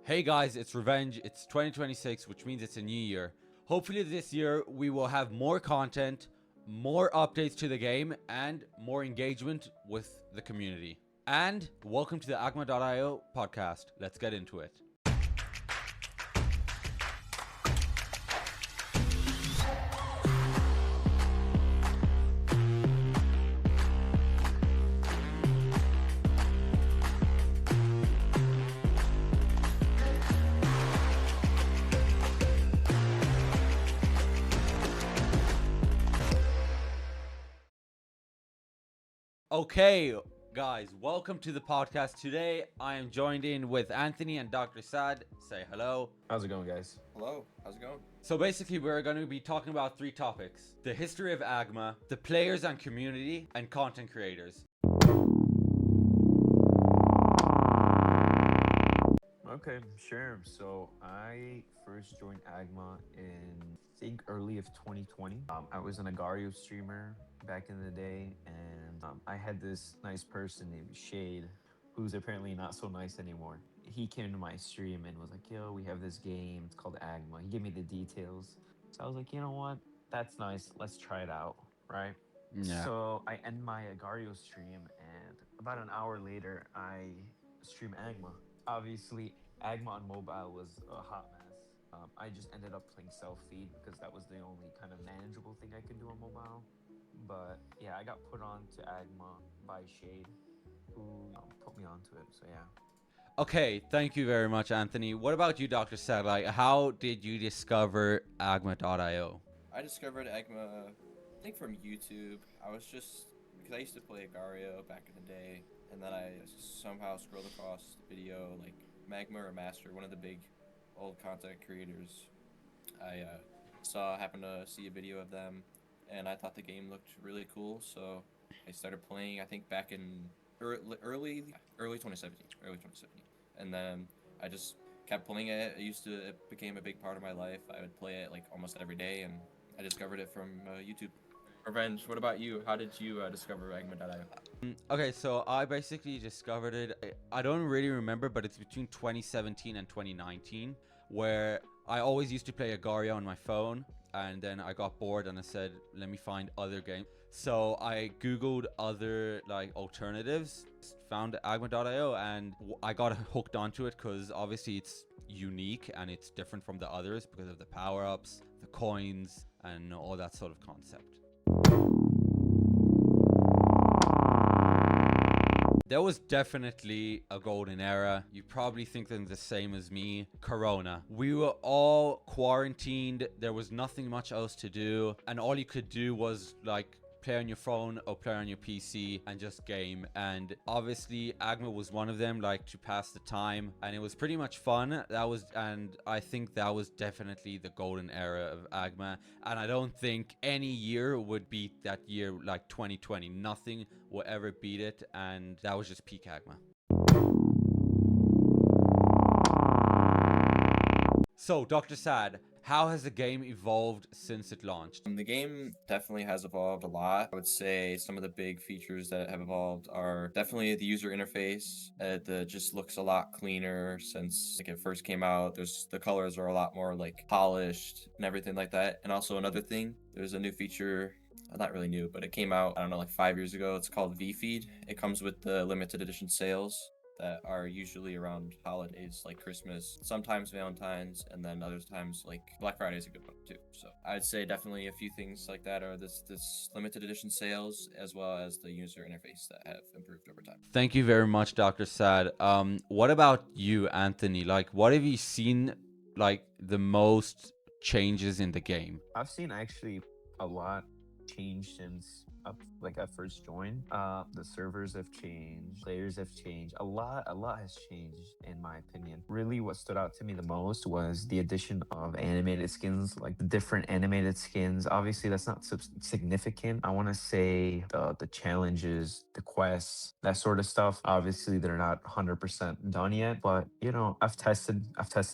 Hey guys, it's Revenge. It's 2026, which means it's a new year. Hopefully this year we will have more content, more updates to the game, and more engagement with the community. And welcome to the AGMA.io podcast. Let's get into it. Okay, guys, welcome to the podcast. Today I am joined in with Anthony and DrSad. Say hello. How's it going, guys? Hello, how's it going? So basically, we're going to be talking about three topics: the history of AGMA, the players and community, and content creators. Okay, sure. So I first joined AGMA in, I think, early of 2020. I was an Agario streamer back in the day, and I had this nice person named Shade, who's apparently not so nice anymore. He came to my stream and was like, "Yo, we have this game. It's called AGMA." He gave me the details. So I was like, "You know what? That's nice. Let's try it out." Right? Yeah. So I end my Agario stream, and about an hour later, I stream AGMA. Obviously, AGMA on mobile was a hot mess. I just ended up playing self-feed because that was the only kind of manageable thing I could do on mobile. But yeah, I got put on to AGMA by Shade, who put me onto it. So yeah. Okay, thank you very much, Anthony. What about you, DrSad? Like, how did you discover AGMA.io? I discovered AGMA, I think from YouTube. I was just, because I used to play Agario back in the day, and then I somehow scrolled across the video, like Magma or Master, one of the big old content creators. I happened to see a video of them, and I thought the game looked really cool, so I started playing, I think back in early 2017, and then I just kept playing it. It became a big part of my life. I would play it like almost every day, and I discovered it from YouTube. Revenge, what about you? How did you discover AGMA.io? Okay, so I basically discovered it. I don't really remember, but it's between 2017 and 2019, where I always used to play Agario on my phone, and then I got bored and I said, let me find other games. So I googled other like alternatives, found AGMA.io, and I got hooked onto it because obviously it's unique and it's different from the others because of the power-ups, the coins, and all that sort of concept. There was definitely a golden era. You probably think they're the same as me. Corona. We were all quarantined. There was nothing much else to do. And all you could do was like play on your phone or play on your PC and just game. And obviously AGMA was one of them, like to pass the time. And it was pretty much fun. And I think that was definitely the golden era of AGMA. And I don't think any year would beat that year, like 2020. Nothing will ever beat it. And that was just peak AGMA. So, DrSad, how has the game evolved since it launched? The game definitely has evolved a lot. I would say some of the big features that have evolved are definitely the user interface. It just looks a lot cleaner since like it first came out. The colors are a lot more like polished and everything like that. And also another thing, there's a new feature. Not really new, but it came out, I don't know, like 5 years ago. It's called V-Feed. It comes with the limited edition sales that are usually around holidays like Christmas, sometimes Valentine's, and then other times like Black Friday is a good one too. So I'd say definitely a few things like that are this limited edition sales as well as the user interface that have improved over time. Thank you very much, DrSad. What about you, Anthony? Like, what have you seen, like, the most changes in the game? I've seen actually a lot change since I first joined. The servers have changed, players have changed. A lot has changed in my opinion. Really, what stood out to me the most was the addition of animated skins, like the different animated skins. Obviously, that's not significant. I want to say the challenges, the quests, that sort of stuff. Obviously, they're not 100% done yet, but you know, I've tested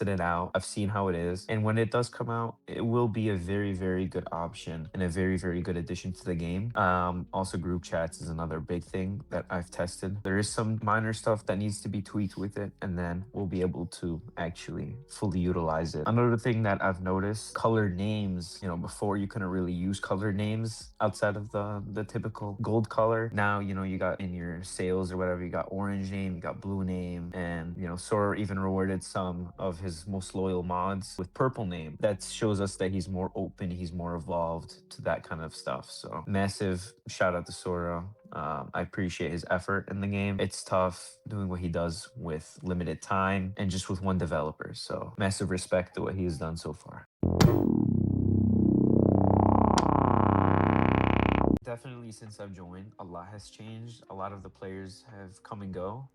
it out. I've seen how it is, and when it does come out, it will be a very good option and a very good addition to the game. Also, group chats is another big thing that I've tested. There is some minor stuff that needs to be tweaked with it, and then we'll be able to actually fully utilize it. Another thing that I've noticed, color names. You know, before you couldn't really use color names outside of the typical gold color. Now, you know, you got in your sales or whatever, you got orange name, you got blue name, and you know, Sora even rewarded some of his most loyal mods with purple name. That shows us that he's more open, he's more evolved to that kind of stuff. So massive shout out to Sora. I appreciate his effort in the game. It's tough doing what he does with limited time and just with one developer. So massive respect to what he has done so far. Definitely, since I've joined, a lot has changed. A lot of the players have come and go.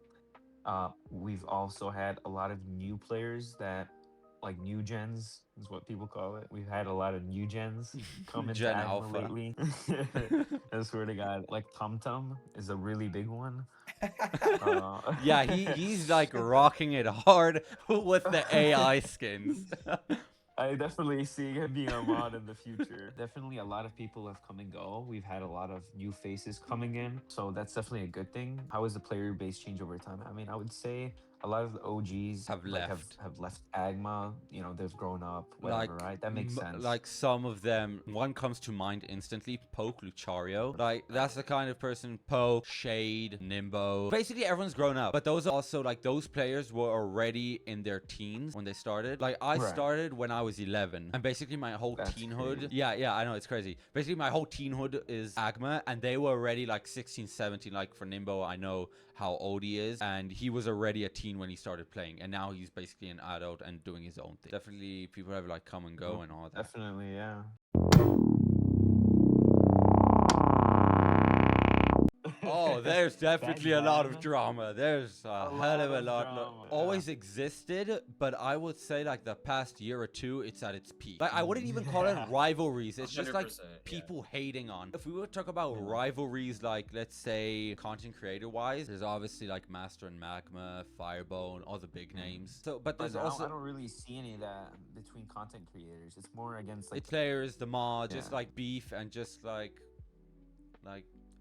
We've also had a lot of new players that, like new gens, is what people call it. We've had a lot of new gens come into Gen AGMA Alpha. lately. I swear to God, like Tum Tum is a really big one. Yeah, he's like rocking it hard with the AI skins. I definitely see him being a mod in the future. Definitely a lot of people have come and go. We've had a lot of new faces coming in. So that's definitely a good thing. How has the player base changed over time? I mean, I would say a lot of the OGs Have like left. have left AGMA. You know, they've grown up, Like, whatever, right? That makes sense. like some of them, one comes to mind instantly, Poke Lucario. Like, that's the kind of person, Poke, Shade, Nimbo. Basically, everyone's grown up. But those are also, like, those players were already in their teens when they started. Like, I Right. started when I was 11. And basically, my whole That's teenhood. crazy. Yeah, I know, it's crazy. Basically, my whole teenhood is AGMA. And they were already, like, 16, 17. Like, for Nimbo, I know how old he is. And he was already a teen when he started playing. And now he's basically an adult and doing his own thing. Definitely, people have like come and go and all that. Definitely, yeah. Oh, there's definitely a lot of then, drama. There's a hell lot of a of lot. drama, yeah. Always existed, but I would say like the past year or two, it's at its peak. Like I wouldn't even call it Yeah. rivalries. It's just like 100%, yeah. people hating on. If we were to talk about Yeah. rivalries, like let's say content creator wise, there's obviously like Master and Magma, Firebone, all the big names. So, but there's But now also I don't really see any of that between content creators. It's more against like it's players, the mod, just Yeah. like beef and just like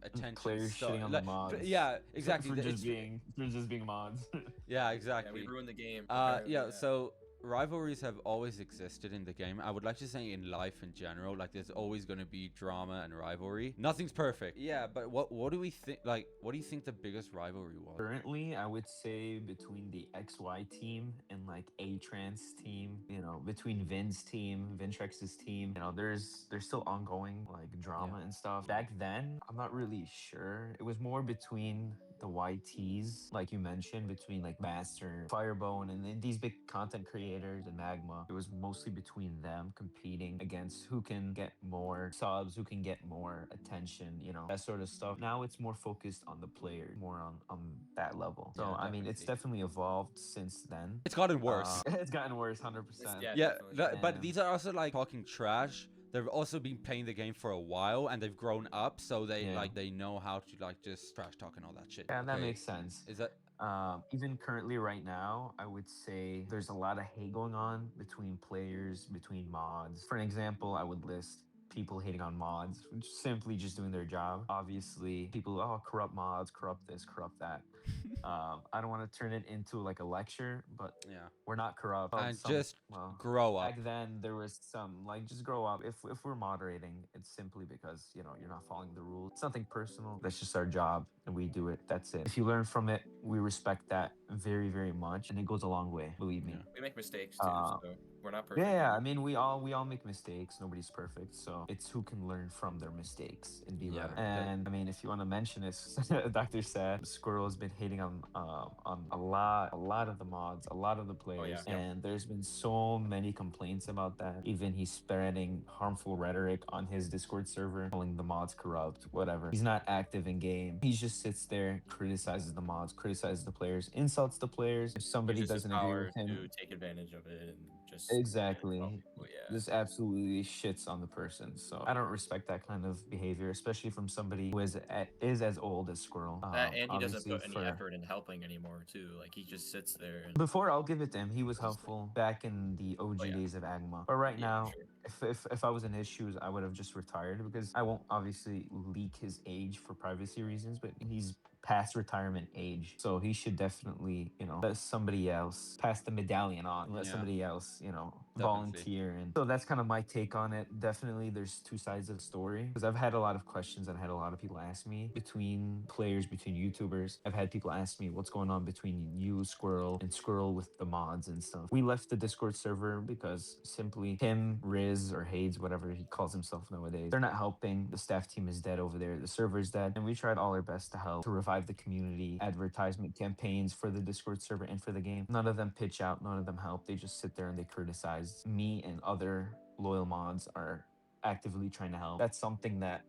attention players stuff. shitting on Like, the mods. yeah, exactly. For It's- just being mods. yeah, Yeah, exactly. we ruined the game. Yeah, apparently, so rivalries have always existed in the game. I would like to say in life in general, like there's always going to be drama and rivalry. Nothing's perfect. Yeah, but what do we think? Like, what do you think the biggest rivalry was? Currently, I would say between the XY team and like A-Trans team, you know, between Vin's team, Vintrex's team, you know, there's still ongoing like drama and stuff. Back then, I'm not really sure. It was more between the YTs, like you mentioned, between like Master, Firebone, and then these big content creators and Magma. It was mostly between them competing against who can get more subs, who can get more attention, you know, that sort of stuff. Now it's more focused on the player, more on that level. So Yeah, I mean, it's definitely. definitely evolved since then. It's gotten worse. It's gotten worse, 100%. Yeah, Yeah, definitely. but And these are also like talking trash. They've also been playing the game for a while and they've grown up, so they Yeah. like they know how to like just trash talk and all that shit. yeah, that Okay, makes sense. Is that Even currently, right now, I would say there's a lot of hate going on between players, between mods. For an example, I would list people hating on mods, simply just doing their job. Obviously, people, oh, corrupt mods, corrupt this, corrupt that. I don't want to turn it into like a lecture, but yeah? we're not corrupt. And just Well, grow up. back then there was some like just grow up. If we're moderating, it's simply because you know you're not following the rules. It's nothing personal. That's just our job, and we do it. That's it. If you learn from it, we respect that very very much, and it goes a long way. Believe me. Yeah. We make mistakes too, Uh, so we're not perfect. yeah, I mean, we all make mistakes. Nobody's perfect, so it's who can learn from their mistakes and be Yeah, better. that- And I mean, if you want to mention it, DrSad Squirrel has been hating on a lot of the mods, a lot of the players, yeah. and there's been so many complaints about that. Even he's spreading harmful rhetoric on his Discord server, calling the mods corrupt, whatever. He's not active in game. He just sits there, criticizes the mods, criticizes the players, insults the players. If somebody Uses his doesn't agree power with him, to take advantage of it and just Exactly. uncomfortable. Yeah. This absolutely shits on the person. So I don't respect that kind of behavior, especially from somebody who is as old as Squirrel. That and he doesn't Obviously put any for effort in helping anymore too. Like he just sits there and before, I'll give it to him. He was does his thing. helpful back in the Oh OG yeah, days of AGMA. But right yeah, for now, sure. if I was in his shoes, I would have just retired because I won't obviously leak his age for privacy reasons, but he's past retirement age. So he should definitely, let somebody else pass the medallion on, let Yeah, somebody else, definitely. volunteer. And so that's kind of my take on it. Definitely there's two sides of the story because I've had a lot of questions and I had a lot of people ask me between players, between YouTubers. I've had people ask me what's going on between you, Squirrel, and Squirrel with the mods and stuff. We left the Discord server because simply him, Riz, or Hades, whatever he calls himself nowadays, they're not helping. The staff team is dead over there. The server's dead. And we tried all our best to help to revive the community, advertisement campaigns for the Discord server and for the game. None of them pitch out. None of them help. They just sit there and they criticize. Me and other loyal mods are actively trying to help. That's something that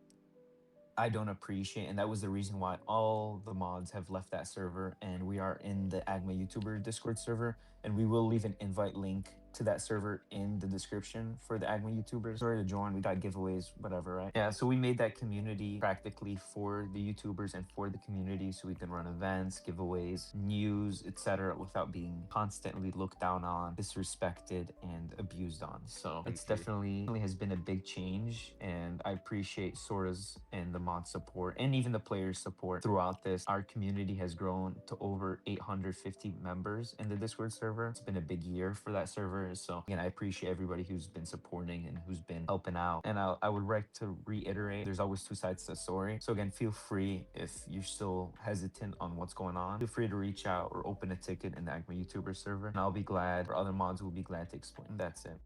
I don't appreciate, and that was the reason why all the mods have left that server, and we are in the AGMA YouTuber Discord server, and we will leave an invite link to that server in the description for the AGMA YouTubers or to join. We got giveaways, whatever, right? Yeah, so we made that community practically for the YouTubers and for the community, so we can run events, giveaways, news, etc., without being constantly looked down on, disrespected, and abused on. So it's definitely has been a big change, and I appreciate Sora's and the mod support and even the players support throughout this. Our community has grown to over 850 members in the Discord server. It's been a big year for that server. So again, I appreciate everybody who's been supporting and who's been helping out. And I would like to reiterate, there's always two sides to the story. So again, feel free if you're still hesitant on what's going on, feel free to reach out or open a ticket in the AGMA YouTuber server. And I'll be glad, or other mods will be glad to explain. That's it.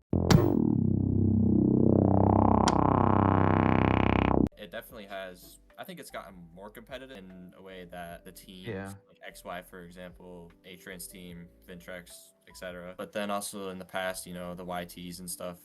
It definitely has. I think it's gotten more competitive in a way that the teams, Yeah. like XY, for example, Atrian's team, Vintrex, etc. But then also in the past, the YTs and stuff.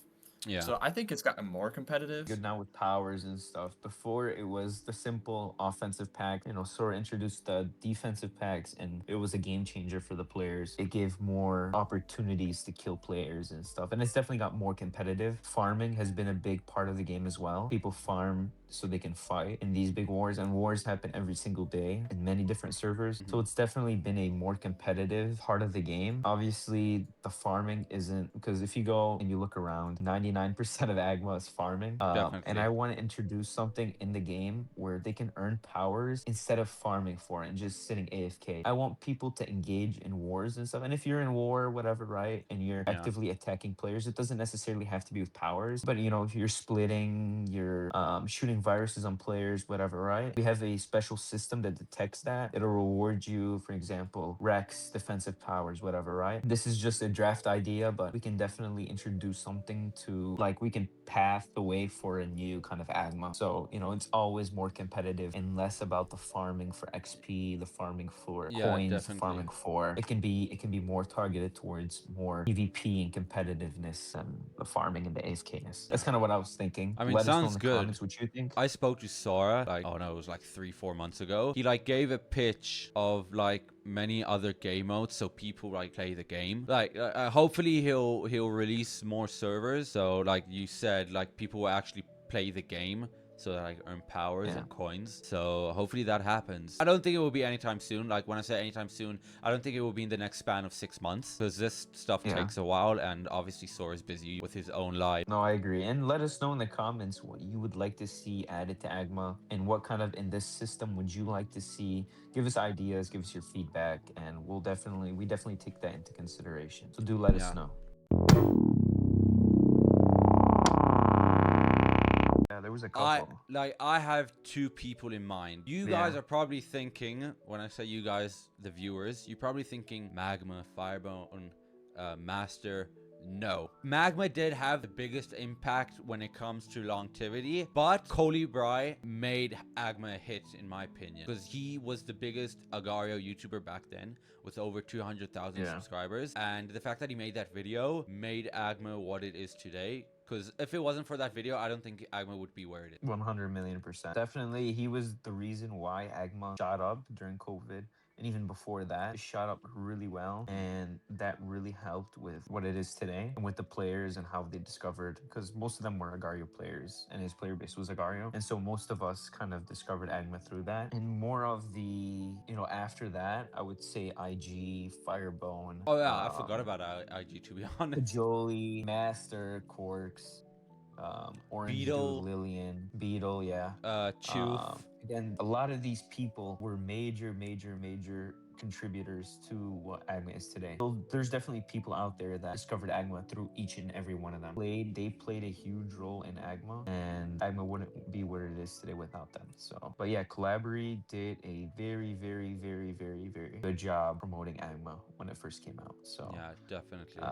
Yeah. So I think it's gotten more competitive. Good now with powers and stuff. Before it was the simple offensive pack. Sora introduced the defensive packs and it was a game changer for the players. It gave more opportunities to kill players and stuff. And it's definitely got more competitive. Farming has been a big part of the game as well. People farm so they can fight in these big wars, and wars happen every single day in many different servers. So it's definitely been a more competitive part of the game. Obviously, the farming isn't, because if you go and you look around, 99% of AGMA is farming. And Definitely. I want to introduce something in the game where they can earn powers instead of farming for it and just sitting AFK. I want people to engage in wars and stuff. And if you're in war, whatever, right, and you're Yeah. actively attacking players, it doesn't necessarily have to be with powers. But if you're splitting, you're shooting viruses on players, whatever, right? We have a special system that detects that. It'll reward you, for example, Rex, defensive powers, whatever, right? This is just a draft idea, but we can definitely introduce something to, like, we can path the way for a new kind of AGMA. So, it's always more competitive and less about the farming for XP, the farming for Yeah, coins, definitely. farming for it can be more targeted towards more PvP and competitiveness than the farming and the AFKness. That's kind of what I was thinking. I mean, Let us know in sounds the good. comments what you think. I spoke to Sora, like, oh no, it was like 3-4 months ago. He like gave a pitch of like many other game modes so people like play the game. Like hopefully he'll release more servers, so like you said, like people will actually play the game, so that I earn powers and coins. So hopefully that happens. I don't think it will be anytime soon. Like when I say anytime soon, I don't think it will be in the next span of 6 months, because this stuff takes a while, and obviously Sora's busy with his own life. No, I agree. And let us know in the comments what you would like to see added to AGMA and what kind of in this system would you like to see. Give us ideas, give us your feedback, and we definitely take that into consideration. So do let us know. Yeah, there was a couple. I have two people in mind. You guys are probably thinking, when I say you guys, the viewers, you're probably thinking Magma, Firebone, Master. No. Magma did have the biggest impact when it comes to longevity, but Colibri made AGMA a hit, in my opinion, because he was the biggest Agario YouTuber back then with over 200,000 subscribers, and the fact that he made that video made AGMA what it is today. Because if it wasn't for that video, I don't think AGMA would be where it is. 100 million%. Definitely, he was the reason why AGMA shot up during COVID and even before that, it shot up really well, and that really helped with what it is today and with the players and how they discovered, because most of them were Agario players and his player base was Agario, and so most of us kind of discovered AGMA through that. And more of the, after that, I would say IG, Firebone, Oh yeah, I forgot about IG, to be honest. Jolie, Master, Quarks, Orange Dude, Beetle, Lillian, Beetle, yeah. Choof. Again, a lot of these people were major contributors to what AGMA is today. So there's definitely people out there that discovered AGMA through each and every one of them. They played a huge role in AGMA, and AGMA wouldn't be what it is today without them. So, but yeah, Collaborate did a very good job promoting AGMA when it first came out. So Yeah, definitely.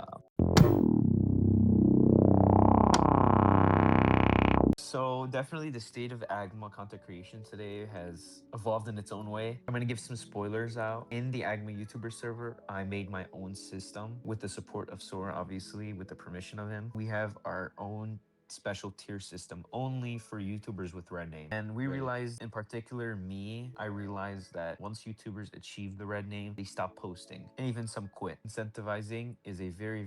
So definitely the state of AGMA content creation today has evolved in its own way. I'm going to give some spoilers out. In the AGMA YouTuber server, I made my own system with the support of Sora, obviously, with the permission of him. We have our own special tier system only for YouTubers with red name. And we Great. realized, in particular I realized that once YouTubers achieve the red name, they stop posting and even some quit. Incentivizing is a very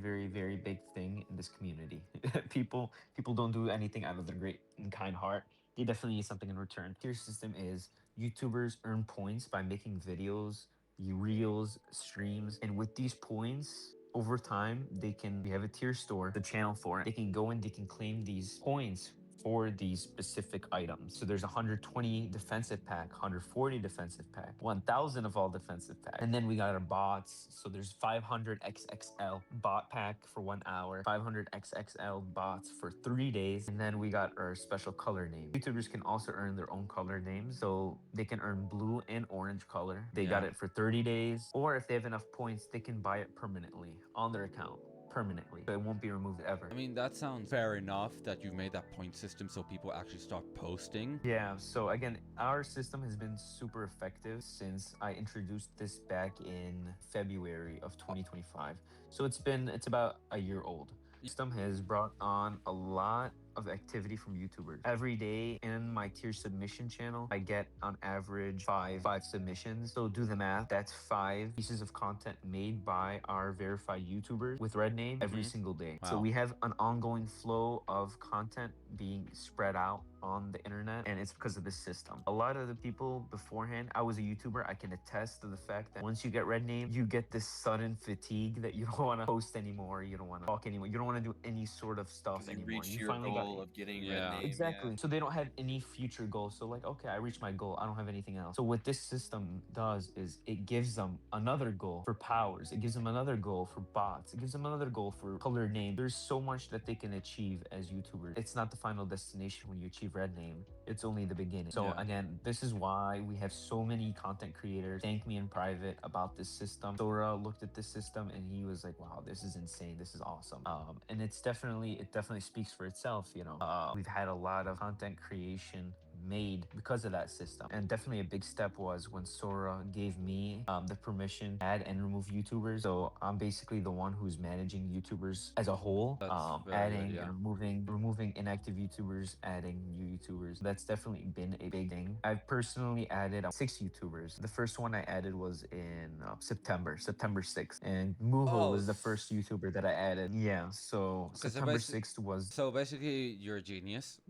big thing in this community. people don't do anything out of their great and kind heart. They definitely need something in return. Tier system is YouTubers earn points by making videos, reels, streams, and with these points, over time, we have a tier store, the channel for it. They can go and they can claim these points for these specific items. So there's 120 defensive pack, 140 defensive pack, 1000 of all defensive pack. And then we got our bots. So there's 500 XXL bot pack for 1 hour, 500 XXL bots for 3 days. And then we got our special color name. YouTubers can also earn their own color names. So they can earn blue and orange color. They got it for 30 days. Or if they have enough points, they can buy it permanently on their account. Permanently, so it won't be removed ever. I mean, that sounds fair enough that you made that point system so people actually start posting. Yeah, so again, our system has been super effective since I introduced this back in February of 2025. So it's about a year old. System has brought on a lot of activity from YouTubers. Every day in my tier submission channel, I get on average five submissions. So do the math. That's 5 pieces of content made by our verified YouTubers with red name every single day. Wow. So we have an ongoing flow of content being spread out on the internet, and it's because of this system. A lot of the people beforehand, I was a YouTuber, I can attest to the fact that once you get red name, you get this sudden fatigue that you don't want to post anymore, you don't want to talk anymore, you don't want to do any sort of stuff You anymore. reach You your finally goal got of getting Yeah. red name. exactly. So they don't have any future goals. So like, okay, I reached my goal. I don't have anything else. So what this system does is it gives them another goal for powers. It gives them another goal for bots. It gives them another goal for color name. There's so much that they can achieve as YouTubers. It's not the final destination when you achieve red name. It's only the beginning. So again, this is why we have so many content creators thank me in private about this system. Sora looked at this system and he was like, wow, this is insane. This is awesome. And it definitely speaks for itself. We've had a lot of content creation made because of that system, and definitely a big step was when Sora gave me the permission to add and remove YouTubers. So I'm basically the one who's managing YouTubers as a whole. That's very Adding good, and removing inactive YouTubers, adding new YouTubers. That's definitely been a big thing. I've personally added 6 YouTubers. The first one I added was in September 6th, and Muho was the first YouTuber that I added. Yeah, so September 6th was. So basically, you're a genius.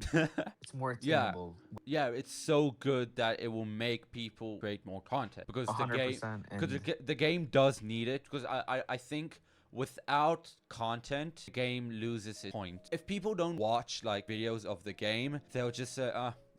It's more attainable. Yeah, it's so good that it will make people create more content because 100%, the game does need it, because I think without content, the game loses its point. If people don't watch like videos of the game, they'll just say,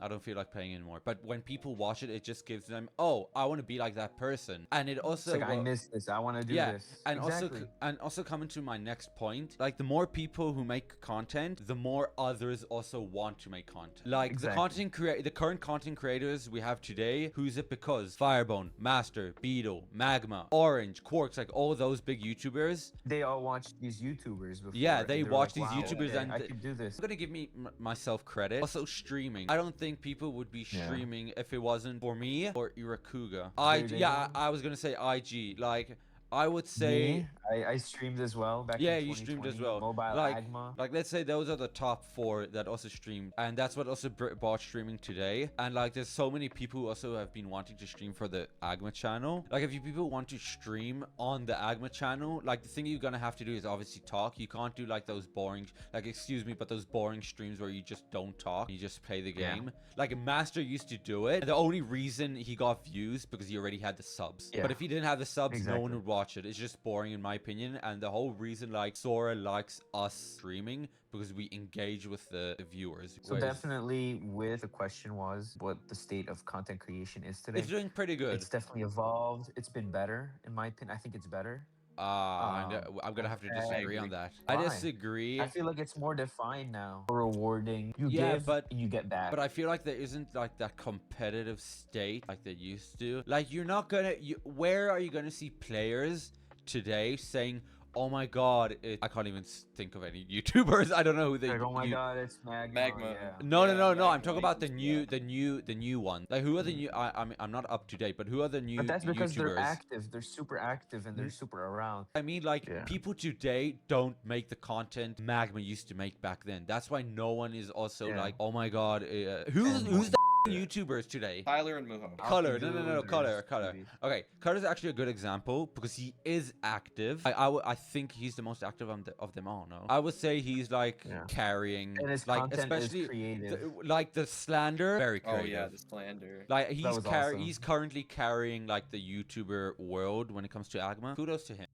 I don't feel like playing anymore. But when people watch it, it just gives them, oh, I want to be like that person. And it also, it's like, I missed this, I want to do this. And exactly. also coming to my next point, like the more people who make content, the more others also want to make content. Like the current content creators we have today, who's it because? Firebone, Master, Beetle, Magma, Orange, Quarks, like all those big YouTubers. They all watched these YouTubers before. Yeah, they watch like, these YouTubers, okay, and I could do this. I'm gonna give myself credit. Also streaming. I don't think people would be streaming if it wasn't for me or Irakuga. I was gonna say IG. Like, I would say Me, I streamed as well back yeah, in you streamed as 2020. well. Mobile Like, AGMA. let's say those are the top 4 that also streamed, and that's what also brought streaming today. And like, there's so many people who also have been wanting to stream for the AGMA channel. Like, if you people want to stream on the AGMA channel, like the thing you're gonna have to do is obviously talk. You can't do like those boring, like excuse me, but those boring streams where you just don't talk, you just play the game. Like Master used to do it. And the only reason he got views because he already had the subs. Yeah. But if he didn't have the subs, no one Exactly. would watch it. It's just boring in my opinion. And the whole reason like Sora likes us streaming because we engage with the viewers. So definitely with the question was what the state of content creation is today. It's doing pretty good. It's definitely evolved. It's been better in my opinion. I think it's better. I'm gonna have to disagree on that. Why? I disagree. I feel like it's more defined now. More rewarding. You Yeah, give, but you get back. But I feel like there isn't like that competitive state like there used to. Like you're not gonna. Where are you gonna see players today saying, "Oh my God, I can't even think of any YouTubers. I don't know who they." Like, oh my God, it's Magma. Magma. Yeah. No, Yeah, no. I'm Magma talking about used the new one. Like who are the new? I'm not up to date, but who are the new? But that's because YouTubers? they're active. They're super active and they're super around. I mean, like Yeah. people today don't make the content Magma used to make back then. That's why no one is also Yeah. like, oh my God, who's the YouTubers today? Tyler and Muho. Color, Alpha no, Dude, Color. there's Okay, Color is actually a good example because he is active. I think he's the most active of them all. No, I would say he's like Yeah. carrying, And his like content is especially creative. like the slander, very Oh creative. yeah, the slander. Like was awesome. he's currently carrying like the YouTuber world when it comes to AGMA. Kudos to him.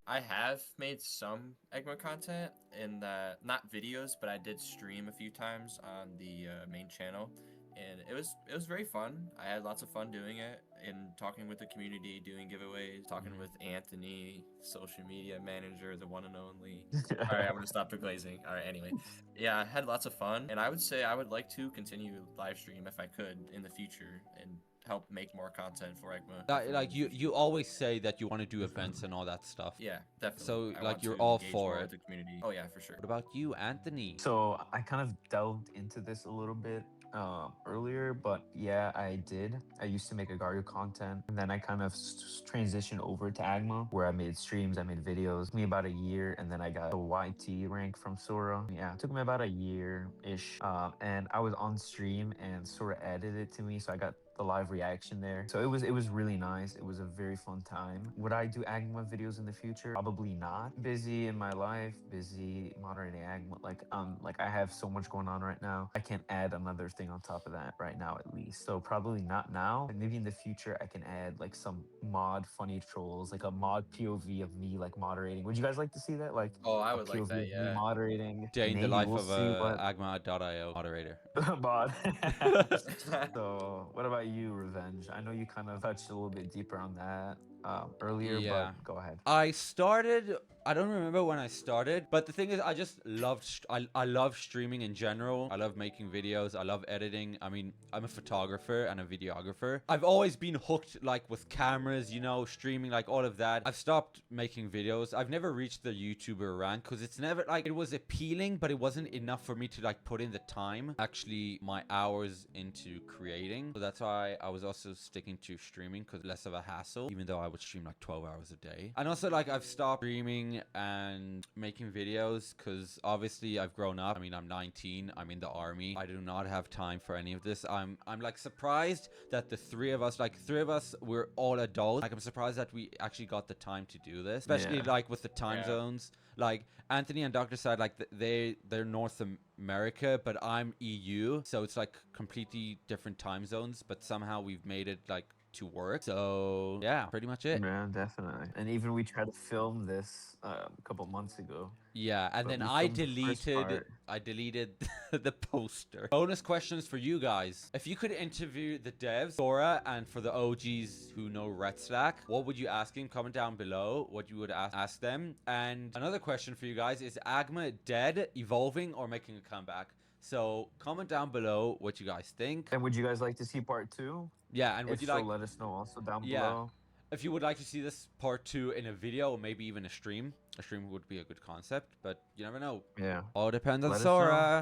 I have made some AGMA content in that, not videos, but I did stream a few times on the main channel, and it was very fun. I had lots of fun doing it and talking with the community, doing giveaways, talking with Anthony, social media manager, the one and only. All right, I'm gonna stop the glazing. All right, anyway, yeah, I had lots of fun, and I would say I would like to continue live stream if I could in the future and help make more content for AGMA. Like you always say that you want to do events and all that stuff. Yeah, definitely. So, I like, want you're to all engage for more it. with the community. Oh yeah, for sure. What about you, Anthony? So I kind of delved into this a little bit earlier, but yeah, I did. I used to make Agario content, and then I kind of transitioned over to AGMA, where I made streams, I made videos. It took me about a year, and then I got a YT rank from Sora. Yeah, it took me about a year-ish, and I was on stream, and Sora added it to me, so I got the live reaction there. So it was really nice. It was a very fun time. Would I do AGMA videos in the future? Probably not. Busy in my life, busy moderating AGMA. Like I have so much going on right now. I can't add another thing on top of that right now at least. So probably not now. And maybe in the future I can add like some mod funny trolls, like a mod POV of me like moderating. Would you guys like to see that? Like Oh, I a would like POV that, of me yeah. moderating. Day in the Maybe life we'll of see what AGMA.io moderator. mod. So what about you, Revenge? I know you kind of touched a little bit deeper on that earlier, Yeah. but go ahead. I don't remember when I started, but the thing is, I just loved, I love streaming in general. I love making videos. I love editing. I mean, I'm a photographer and a videographer. I've always been hooked like with cameras, you know, streaming, like all of that. I've stopped making videos. I've never reached the YouTuber rank because it's never like, it was appealing, but it wasn't enough for me to like put in the time, actually my hours into creating. So that's why I was also sticking to streaming because less of a hassle, even though I would stream like 12 hours a day. And also like I've stopped streaming and making videos because obviously I've grown up. I mean, I'm 19, I'm in the army. I do not have time for any of this. I'm like surprised that the three of us, we're all adults. Like I'm surprised that we actually got the time to do this, especially like with the time zones. Like Anthony and DrSad, like they're North America, but I'm EU, so it's like completely different time zones, but somehow we've made it like to work. So yeah, pretty much it. Yeah, definitely. And even we tried to film this a couple months ago. Yeah, and But then we I filmed the first deleted the poster. Bonus questions for you guys. If you could interview the devs, Sora, and for the OGs who know Red Slack, what would you ask him? Comment down below what you would ask them. And another question for you guys is AGMA dead, evolving, or making a comeback? So comment down below what you guys think. And would you guys like to see part 2? Yeah, and would If you so, like, let us know also down yeah, below. if you would like to see this part 2 in a video or maybe even a stream would be a good concept, but you never know. Yeah. All depends on Let us know. Sora.